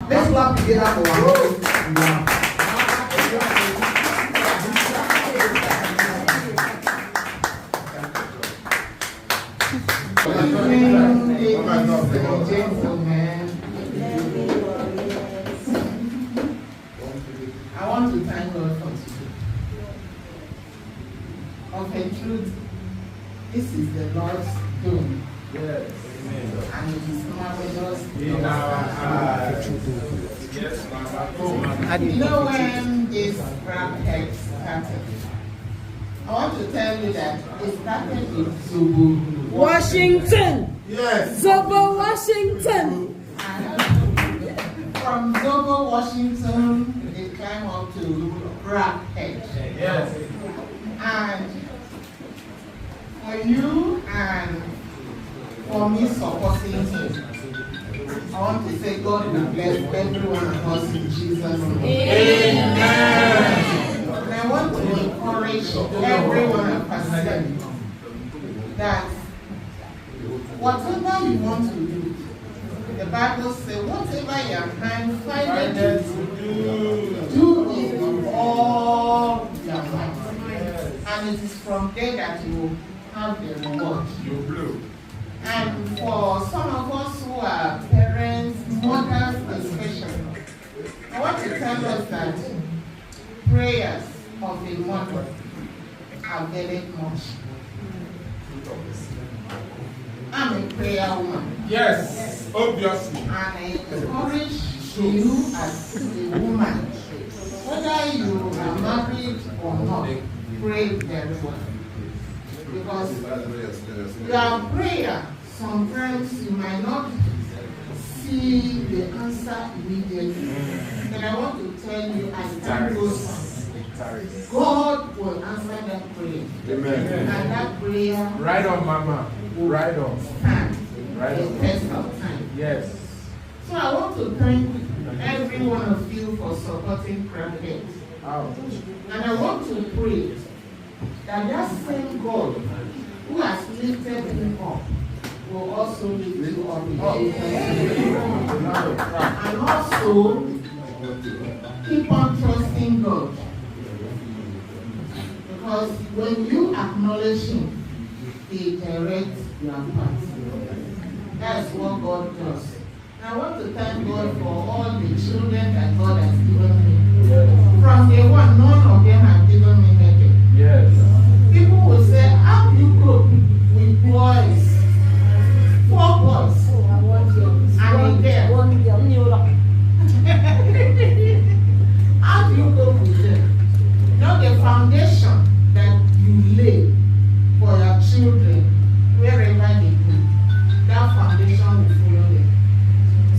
Let's clap together for our gentlemen. I want to thank God for today. Of a truth, this is the Lord's doing. Yes. And it is marvelous in our eyes. You know, when this crackhead started, I want to tell you that it started with Zobo, Washington. Yes. Zobo, Washington. And from Zobo, Washington, they climb up to Crackhead. Yes. And for you and for me supporting him, I want to say God will bless every one of us in Jesus' name. Amen. And I want to encourage every one of us that whatever you want to do, the Bible says, whatever your hand finds to do it with all your might. And it is from there that you will have the reward. And for some of us who are parents, mothers especially, I want to tell us that prayers of a mother are very much. I'm a prayer woman. Yes, obviously. And I encourage you as a woman, whether you are married or not, pray very well. Because your prayer, sometimes you might not see the answer immediately. But I want to tell you, as time goes on, God will answer that prayer. Amen. And that prayer Right on, Mama. Right on. stand Right the on. test of time. Yes. So I want to thank every one of you for supporting Crackhead. And I want to pray that that same God who has lifted him up will also lift you up in and also keep on trusting God. Because when you acknowledge him, he directs your path. That's what God does. I want to thank God for all the children that God has given me. Yes. From day one, none of them have given me headache. Yes. People will say, how do you cope with boys? 4 boys. And a girl. How do you cope with them? You know, the foundation that you lay for your children, wherever they go, that foundation will follow them.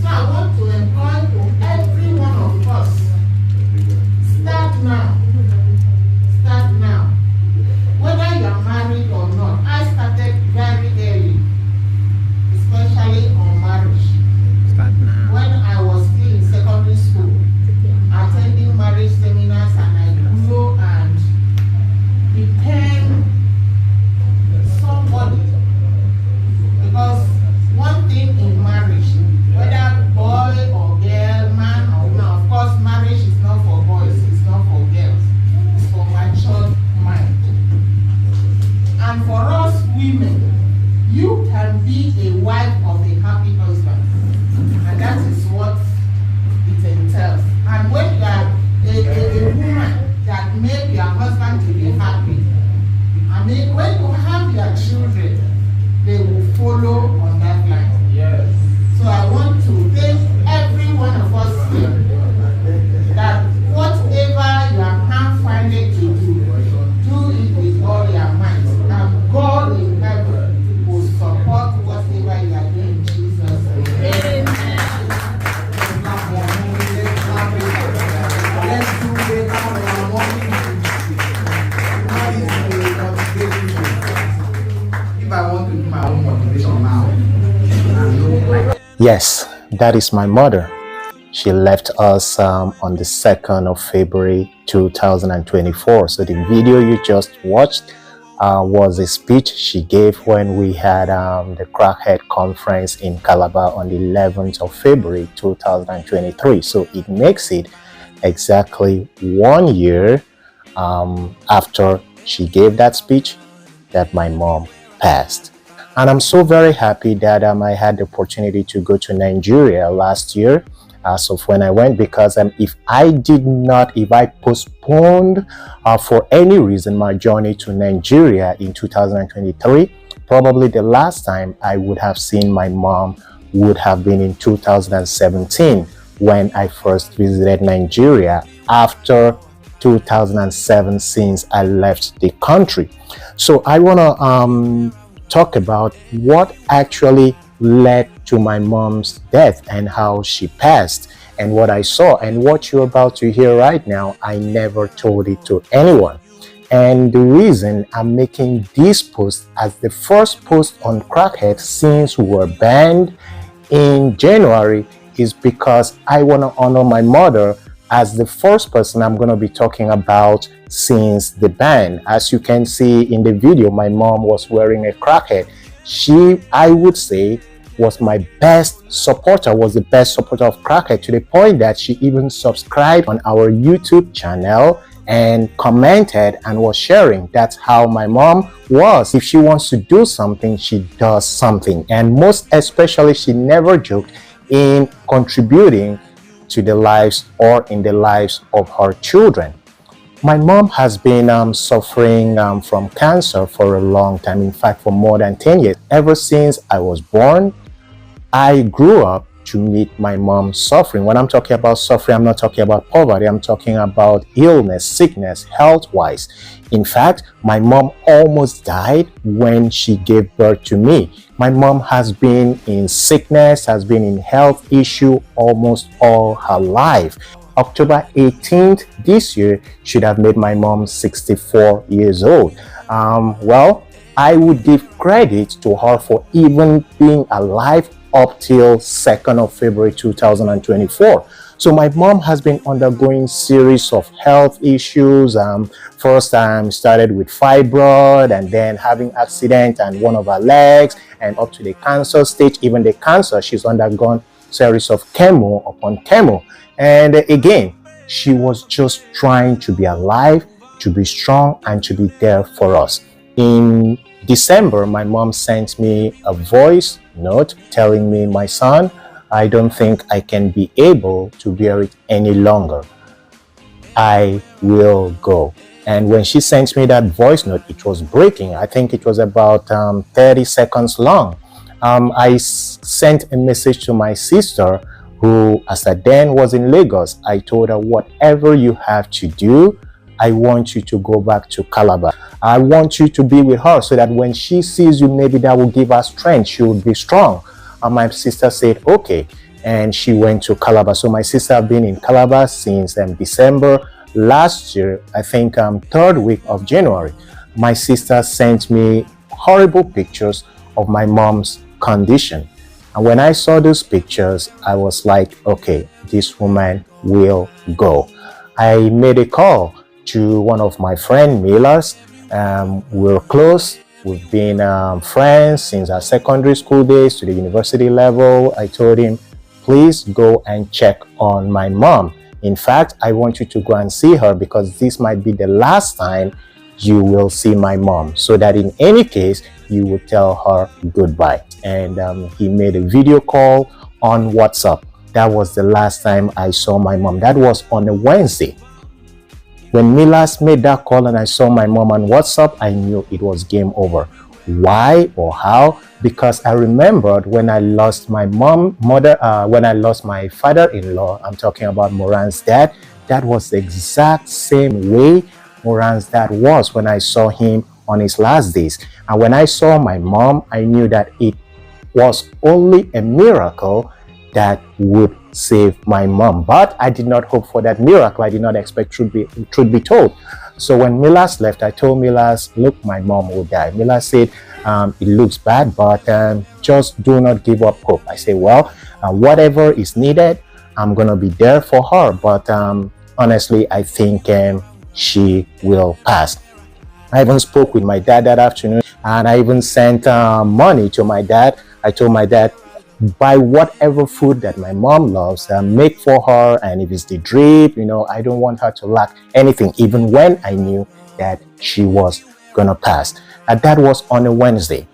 So I want to employ every one of us. Start now. Start now. Whether you are married or not, I started very early, especially on marriage. Start now. When I was still in secondary school, attending marriage seminars, and I grew and became somebody. Because one thing in marriage, whether boy or girl, man or woman, of course, marriage is not for boys, it's not for girls, it's for matured mind. And for us women, you can be a wife of a happy husband, and that is what it entails. And when you are a woman that made your husband to be happy, I mean, when you have your children, they will follow on that line. Yes. So I want to thank every one of us here that whatever your hand find it to do it with all your might. And God in heaven will support whatever you are doing in Jesus' name. Let's do it now. If I want to do my own motivation now, Yes, that is my mother. She left us on the 2nd of February 2024. So the video you just watched was a speech she gave when we had the Crackhead conference in Calabar on the 11th of February 2023. So it makes it exactly 1 year after she gave that speech that my mom passed. And I'm so very happy that I had the opportunity to go to Nigeria last year as of when I went, because if I postponed for any reason my journey to Nigeria in 2023, probably the last time I would have seen my mom would have been in 2017 when I first visited Nigeria after 2007, since I left the country. So I want to talk about what actually led to my mom's death and how she passed and what I saw. And what you're about to hear right now, I never told it to anyone. And the reason I'm making this post as the first post on Crackhead since we were banned in January is because I want to honor my mother as the first person I'm going to be talking about since the ban. As you can see in the video, my mom was wearing a Crackhead. She, I would say, was my best supporter, was the best supporter of Crackhead, to the point that she even subscribed on our YouTube channel and commented and was sharing. That's how my mom was. If she wants to do something, she does something. And most especially, she never joked in contributing to the lives or in the lives of her children. My mom has been suffering from cancer for a long time, in fact for more than 10 years. Ever since I was born, I grew up to meet my mom suffering. When I'm talking about suffering, I'm not talking about poverty, I'm talking about illness, sickness, health-wise. In fact, my mom almost died when she gave birth to me. My mom has been in sickness, has been in health issue almost all her life. October 18th this year should have made my mom 64 years old. Well, I would give credit to her for even being alive up till 2nd of February 2024. So my mom has been undergoing series of health issues. First started with fibroid, and then having accident and one of her legs, and up to the cancer stage. Even the cancer, she's undergone series of chemo upon chemo. And again, she was just trying to be alive, to be strong, and to be there for us. In December, my mom sent me a voice note telling me, "My son, I don't think I can be able to bear it any longer. I will go." And when she sent me that voice note, it was breaking. I think it was about 30 seconds long. I sent a message to my sister, who as at then was in Lagos. I told her, whatever you have to do, I want you to go back to Calabar. I want you to be with her so that when she sees you, maybe that will give her strength. She will be strong. And my sister said, okay. And she went to Calabar. So my sister has been in Calabar since December last year, I think 3rd week of January. My sister sent me horrible pictures of my mom's condition. And when I saw those pictures, I was like, okay, this woman will go. I made a call to one of my friend Mila's. We're close. We've been friends since our secondary school days to the university level. I told him, please go and check on my mom. In fact, I want you to go and see her, because this might be the last time you will see my mom, so that in any case, you will tell her goodbye. And he made a video call on WhatsApp. That was the last time I saw my mom. That was on a Wednesday. When Milas made that call and I saw my mom on WhatsApp, I knew it was game over. Why or how? Because I remembered when I lost my when I lost my father-in-law, I'm talking about Moran's dad, that was the exact same way Moran's dad was when I saw him on his last days. And when I saw my mom, I knew that it was only a miracle that would save my mom. But I did not hope for that miracle. I did not expect truth be told. So when Milas left, I told Milas, look, my mom will die. Milas said, it looks bad, but just do not give up hope. I said, well, whatever is needed, I'm going to be there for her. But honestly, I think she will pass. I even spoke with my dad that afternoon, and I even sent money to my dad. I told my dad, buy whatever food that my mom loves, make for her, and if it's the drip, I don't want her to lack anything, even when I knew that she was gonna pass. And that was on a Wednesday.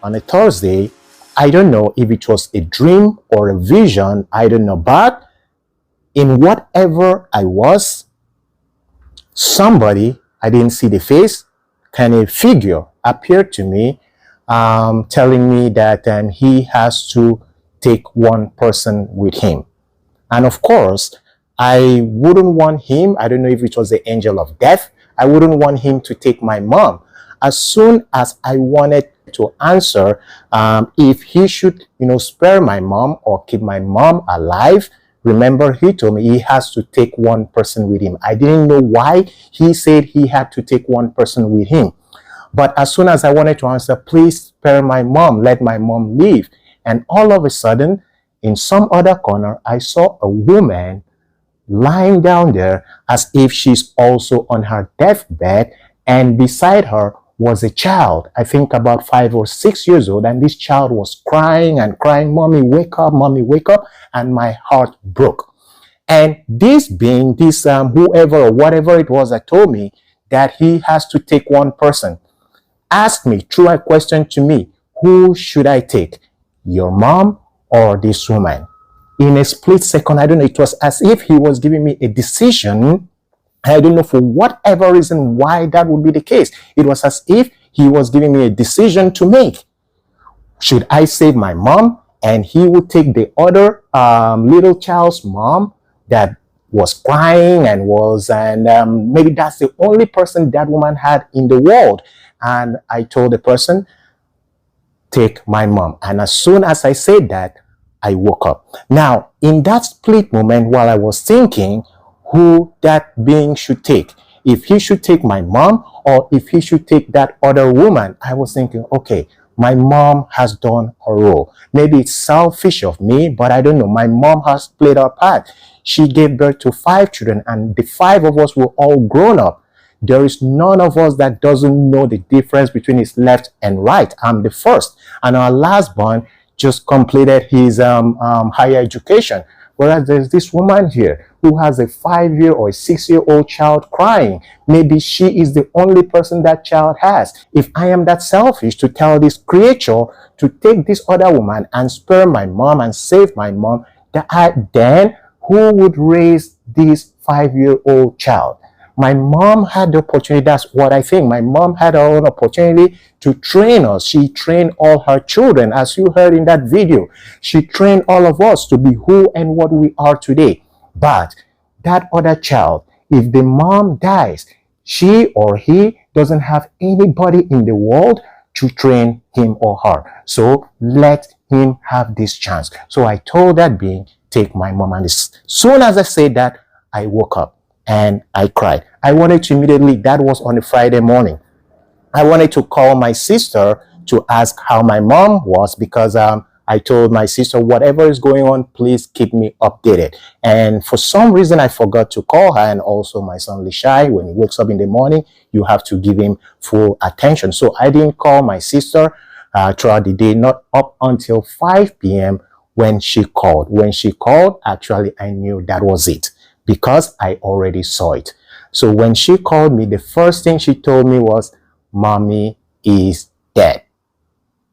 On a Thursday, I don't know if it was a dream or a vision, I don't know, but in whatever I was, somebody, I didn't see the face, kind of figure appeared to me, telling me that he has to take one person with him. And of course, I wouldn't want him, I don't know if it was the angel of death, I wouldn't want him to take my mom. As soon as I wanted to answer if he should, spare my mom or keep my mom alive, remember, he told me he has to take one person with him. I didn't know why he said he had to take one person with him. But as soon as I wanted to answer, please spare my mom, let my mom live. And all of a sudden, in some other corner, I saw a woman lying down there as if she's also on her deathbed, and beside her was a child, I think about 5 or 6 years old, and this child was crying and crying, "Mommy, wake up, mommy, wake up," and my heart broke. And this being, this whoever or whatever it was that told me that he has to take one person, asked me, threw a question to me, who should I take, your mom or this woman? In a split second, I don't know, it was as if he was giving me a decision. I don't know for whatever reason why that would be the case. It was as if he was giving me a decision to make. Should I save my mom and he would take the other little child's mom that was crying and maybe that's the only person that woman had in the world. And I told the person, take my mom. And as soon as I said that, I woke up. Now, in that split moment, while I was thinking who that being should take, if he should take my mom or if he should take that other woman, I was thinking, okay, my mom has done her role. Maybe it's selfish of me, but I don't know. My mom has played her part. She gave birth to 5 children, and the 5 of us were all grown up. There is none of us that doesn't know the difference between his left and right. I'm the first, and our last born just completed his higher education. Whereas there's this woman here who has a 5-year or a 6-year-old child crying. Maybe she is the only person that child has. If I am that selfish to tell this creature to take this other woman and spare my mom and save my mom, then who would raise this 5-year-old child? My mom had the opportunity, that's what I think. My mom had her own opportunity to train us. She trained all her children, as you heard in that video. She trained all of us to be who and what we are today. But that other child, if the mom dies, she or he doesn't have anybody in the world to train him or her. So let him have this chance. So I told that being, take my mom. And as soon as I said that, I woke up and I cried. I wanted to immediately, that was on a Friday morning, I wanted to call my sister to ask how my mom was, because I told my sister, whatever is going on, please keep me updated. And for some reason, I forgot to call her. And also my son Lishai, when he wakes up in the morning, you have to give him full attention. So I didn't call my sister throughout the day, not up until 5 p.m. when she called. When she called, actually, I knew that was it, because I already saw it. So when she called me, the first thing she told me was, "Mommy is dead."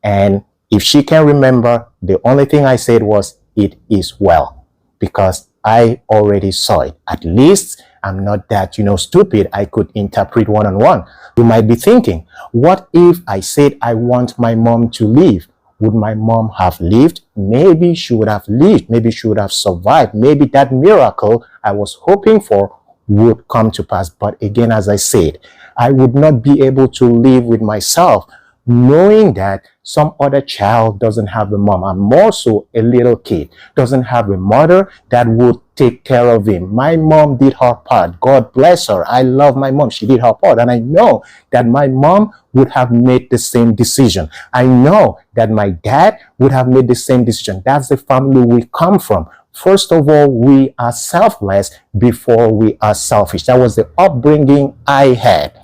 And if she can remember, the only thing I said was, "It is well," because I already saw it. At least I'm not that, stupid. I could interpret one-on-one. You might be thinking, what if I said I want my mom to live? Would my mom have lived? Maybe she would have lived. Maybe she would have survived. Maybe that miracle I was hoping for would come to pass. But again, as I said, I would not be able to live with myself knowing that some other child doesn't have a mom. I'm also a little kid, doesn't have a mother that would take care of him. My mom did her part. God bless her. I love my mom. She did her part. And I know that my mom would have made the same decision. I know that my dad would have made the same decision. That's the family we come from. First of all, we are selfless before we are selfish. That was the upbringing I had.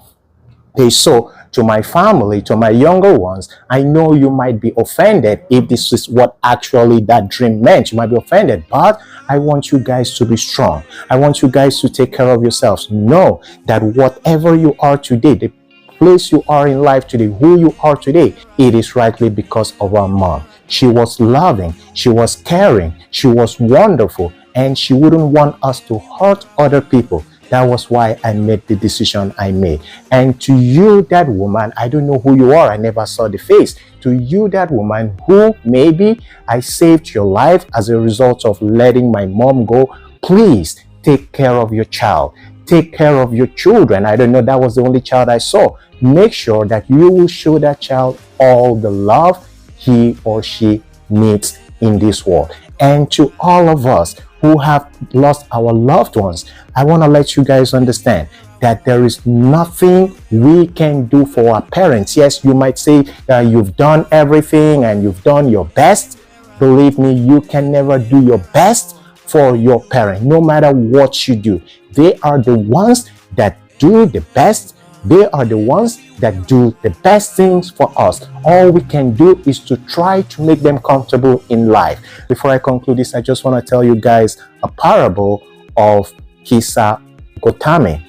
day. So to my family, to my younger ones, I know you might be offended if this is what actually that dream meant. You might be offended, but I want you guys to be strong. I want you guys to take care of yourselves. Know that whatever you are today, the place you are in life today, who you are today, it is rightly because of our mom. She was loving, she was caring, she was wonderful, and she wouldn't want us to hurt other people. That was why I made the decision I made. And to you, that woman, I don't know who you are. I never saw the face. To you, that woman, who maybe I saved your life as a result of letting my mom go, please take care of your child. Take care of your children. I don't know, that was the only child I saw. Make sure that you will show that child all the love he or she needs in this world. And to all of us who have lost our loved ones, I want to let you guys understand that there is nothing we can do for our parents. Yes, you might say that you've done everything and you've done your best. Believe me, you can never do your best for your parent, no matter what you do. They are the ones that do the best. They are the ones that do the best things for us. All we can do is to try to make them comfortable in life. Before I conclude this, I just want to tell you guys a parable of Kisa Gotami.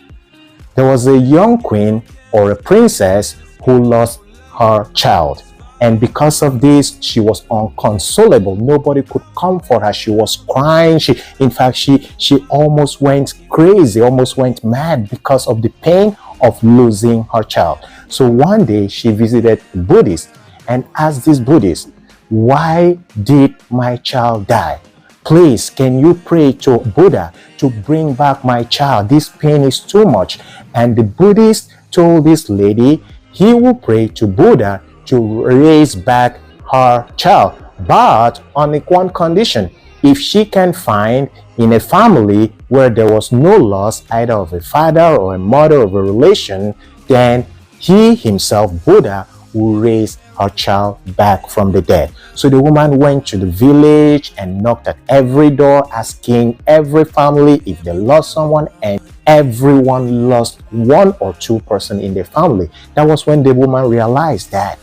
There was a young queen or a princess who lost her child. And because of this, she was inconsolable. Nobody could comfort her. She was crying. In fact, she almost went crazy, almost went mad because of the pain of losing her child. So one day she visited a Buddhist and asked this Buddhist, why did my child die? Please, can you pray to Buddha to bring back my child? This pain is too much. And the Buddhist told this lady he will pray to Buddha to raise back her child, but on one condition: if she can find in a family where there was no loss either of a father or a mother of a relation, then he himself, Buddha, will raise her child back from the dead. So the woman went to the village and knocked at every door, asking every family if they lost someone, and everyone lost one or two person in their family. That was when the woman realized that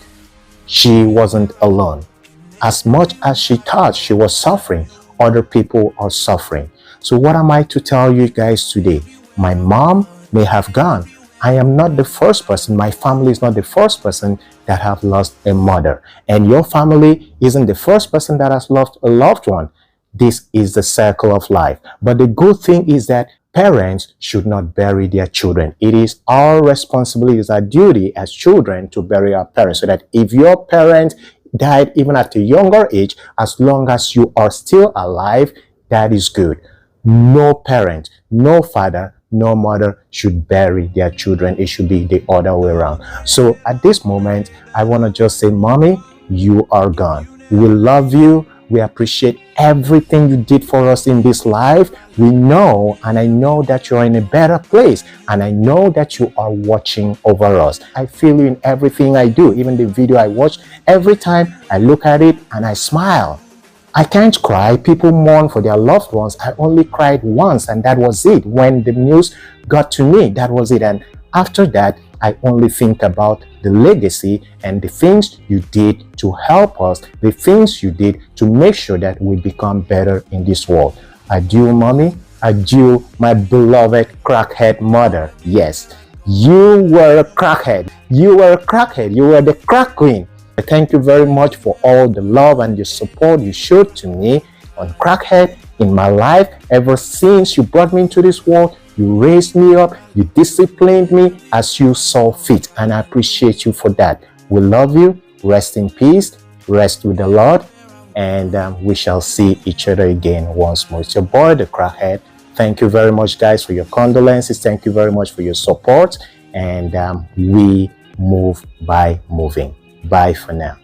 she wasn't alone. As much as she thought she was suffering, other people are suffering. So what am I to tell you guys today? My mom may have gone. I am not the first person. My family is not the first person that have lost a mother. And your family isn't the first person that has lost a loved one. This is the circle of life. But the good thing is that parents should not bury their children. It is our responsibility, it is our duty as children to bury our parents, so that if your parent died even at a younger age, as long as you are still alive, that is good. No parent, no father, no mother should bury their children. It should be the other way around. So at this moment, I want to just say, Mommy, you are gone. We love you. We appreciate everything you did for us in this life. We know, and I know that you're in a better place, and I know that you are watching over us. I feel you in everything I do, even the video I watch. Every time I look at it and I smile. I can't cry. People mourn for their loved ones. I only cried once, and that was it. When the news got to me, that was it. And after that, I only think about the legacy and the things you did to help us, the things you did to make sure that we become better in this world. Adieu, Mommy. Adieu, my beloved crackhead mother. Yes, you were a crackhead. You were a crackhead. You were the crack queen. Thank you very much for all the love and the support you showed to me on Crackhead in my life. Ever since you brought me into this world, you raised me up, you disciplined me as you saw fit, and I appreciate you for that. We love you. Rest in peace. Rest with the Lord, and we shall see each other again once more. It's your boy, the Crackhead. Thank you very much, guys, for your condolences. Thank you very much for your support, and we move by moving. Bye for now.